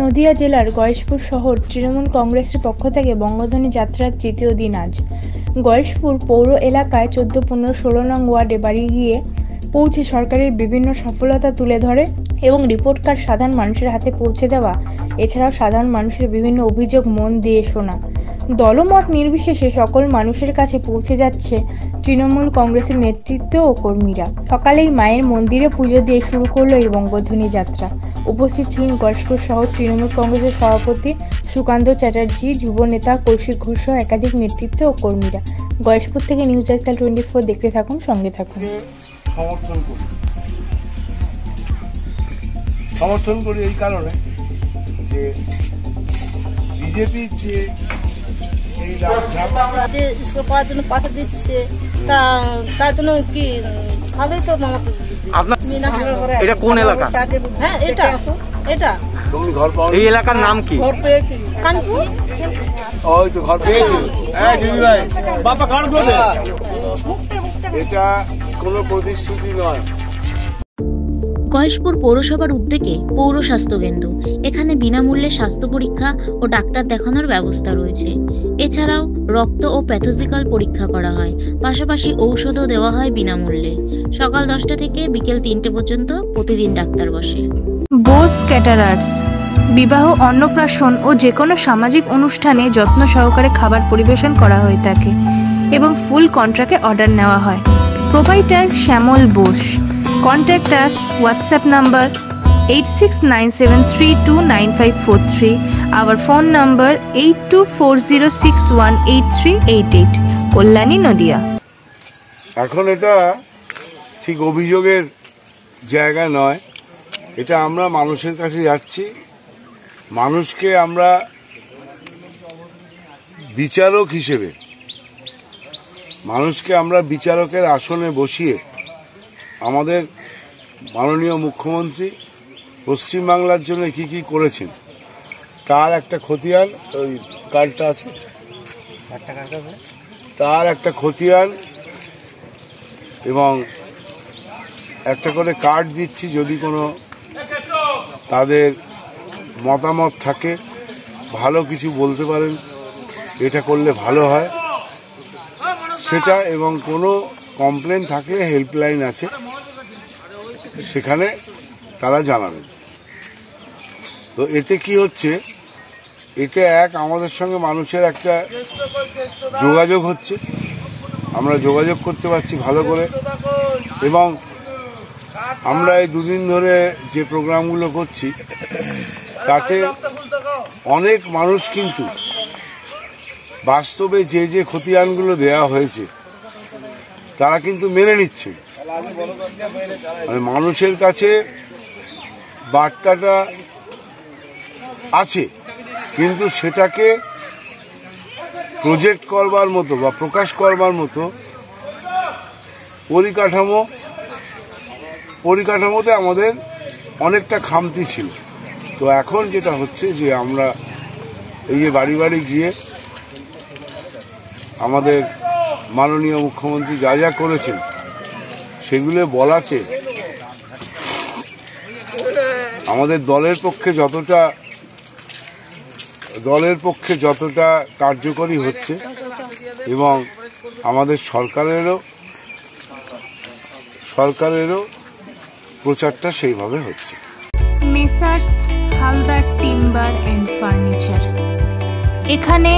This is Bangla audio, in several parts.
নদিয়া জেলার গয়েশপুর শহর তৃণমূল কংগ্রেসের পক্ষ থেকে বঙ্গধ্বনি যাত্রার তৃতীয় দিন আজ গয়েশপুর পৌর এলাকায় 14, 15, 16 নং ওয়ার্ডে বাড়ি গিয়ে পৌঁছে সরকারের বিভিন্ন সফলতা তুলে ধরে এবং রিপোর্ট কার্ড সাধারণ মানুষের হাতে পৌঁছে দেওয়া, এছাড়াও সাধারণ মানুষের বিভিন্ন অভিযোগ মন দিয়ে শোনা। দলমত নির্বিশেষে সকল মানুষের কাছে পৌঁছে যাচ্ছে তৃণমূল কংগ্রেসের নেতৃত্ব ও কর্মীরা। সকালেই মায়ের মন্দিরে পুজো দিয়ে শুরু করলো এই বঙ্গধ্বনি যাত্রা। উপস্থিত ছিলেন গয়েশপুর শহর তৃণমূল কংগ্রেসের সভাপতি সুকান্ত চ্যাটার্জি, যুব নেতা কৌশিক ঘোষ সহ একাধিক নেতৃত্ব ও কর্মীরা। গয়েশপুর থেকে নিউজ আজকাল 24 দেখতে থাকুন, সঙ্গে থাকুন। সমর্থন করি এই কারণে যে বিজেপির যে এই যে স্কুল পড়ার জন্য পয়সা দিচ্ছে তার জন্য কি ভালোই তো এটা কোন এলাকা? হ্যাঁ এটা তুমি ঘর পাও? এই এলাকার নাম কি? ঘর পেয়েছি কানপুর। ওই তো ঘর পেয়েছি। হ্যাঁ দিদি ভাই, বাবা কান করে দে। এটা কোনো প্রতিশ্রুতি নয়। গয়েশপুর পৌরসভার উদ্যোগে পৌর স্বাস্থ্য কেন্দ্র, এখানে বিনামূল্যে স্বাস্থ্য পরীক্ষা ও ডাক্তার দেখানোর ব্যবস্থা রয়েছে। এছাড়াও রক্ত ও প্যাথোলজিক্যাল পরীক্ষা করা হয়, পাশাপাশি ঔষধও দেওয়া হয় বিনামূল্যে। সকাল 10টা থেকে বিকেল 3টে পর্যন্ত প্রতিদিন ডাক্তার বসে। বোস ক্যাটারার্স বিবাহ, অন্নপ্রাশন ও যে কোনো সামাজিক অনুষ্ঠানে যত্ন সহকারে খাবার পরিবেশন করা হয়ে থাকে এবং ফুল কন্ট্রাক্টে অর্ডার নেওয়া হয়। Provider Shyamal Bose. Contact us WhatsApp number 8697329543, our phone number 8240618388, Kalyani Nadia. এখন এটা ঠিক অভিযোগের জায়গা নয়, এটা আমরা মানুষের কাছে যাচ্ছি। মানুষকে আমরা বিচারক হিসেবে, মানুষকে আমরা বিচারকের আসনে বসিয়ে আমাদের মাননীয় মুখ্যমন্ত্রী পশ্চিমবাংলার জন্য কি কি করেছেন তার একটা খতিয়ান, ওই কার্ডটা আছে, তার একটা খতিয়ান এবং একটা করে কার্ড দিচ্ছি। যদি কোনো তাদের মতামত থাকে, ভালো কিছু বলতে পারেন, এটা করলে ভালো হয় সেটা, এবং কোনো কমপ্লেন থাকলে হেল্পলাইন আছে, সেখানে তারা জানাবেন। তো এতে কি হচ্ছে, এতে আমাদের সঙ্গে মানুষের একটা যোগাযোগ হচ্ছে, আমরা যোগাযোগ করতে পারছি ভালো করে, এবং আমরা এই দুদিন ধরে যে প্রোগ্রামগুলো করছি তাতে অনেক মানুষ কিন্তু বাস্তবে যে খতিয়ানগুলো দেওয়া হয়েছে তারা কিন্তু মেনে নিচ্ছে। মানে মানুষের কাছে বার্তাটা আছে, কিন্তু সেটাকে প্রজেক্ট করবার মতো বা প্রকাশ করবার মতো পরিকাঠামোতে আমাদের অনেকটা খামতি ছিল। তো এখন যেটা হচ্ছে যে আমরা এই যে বাড়ি বাড়ি গিয়ে আমাদের মাননীয় মুখ্যমন্ত্রী যা যা করেছেন সেগুলো বলাতে আমাদের দলের পক্ষে যতটা কার্যকরী হচ্ছে, এবং আমাদের সরকারেরও প্রচারটা সেইভাবে হচ্ছে। Messrs Haldar timber and furniture, এখানে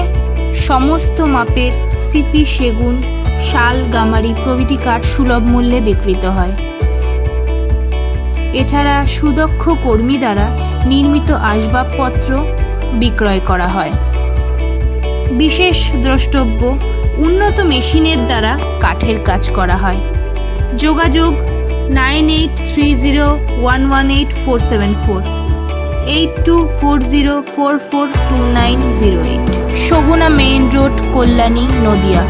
সমস্ত মাপের সিপি, সেগুন, শাল, গামারি প্রভৃতি কাঠ সুলভ মূল্যে বিক্রিত হয়। এছাড়া সুদক্ষ কর্মী দ্বারা নির্মিত আসবাবপত্র বিক্রয় করা হয়। বিশেষ দ্রষ্টব্য, উন্নত মেশিনের দ্বারা কাঠের কাজ করা হয়। যোগাযোগ 9830118474, 8240442908, শগুনা মেইন রোড, কল্যাণী, নদিয়া।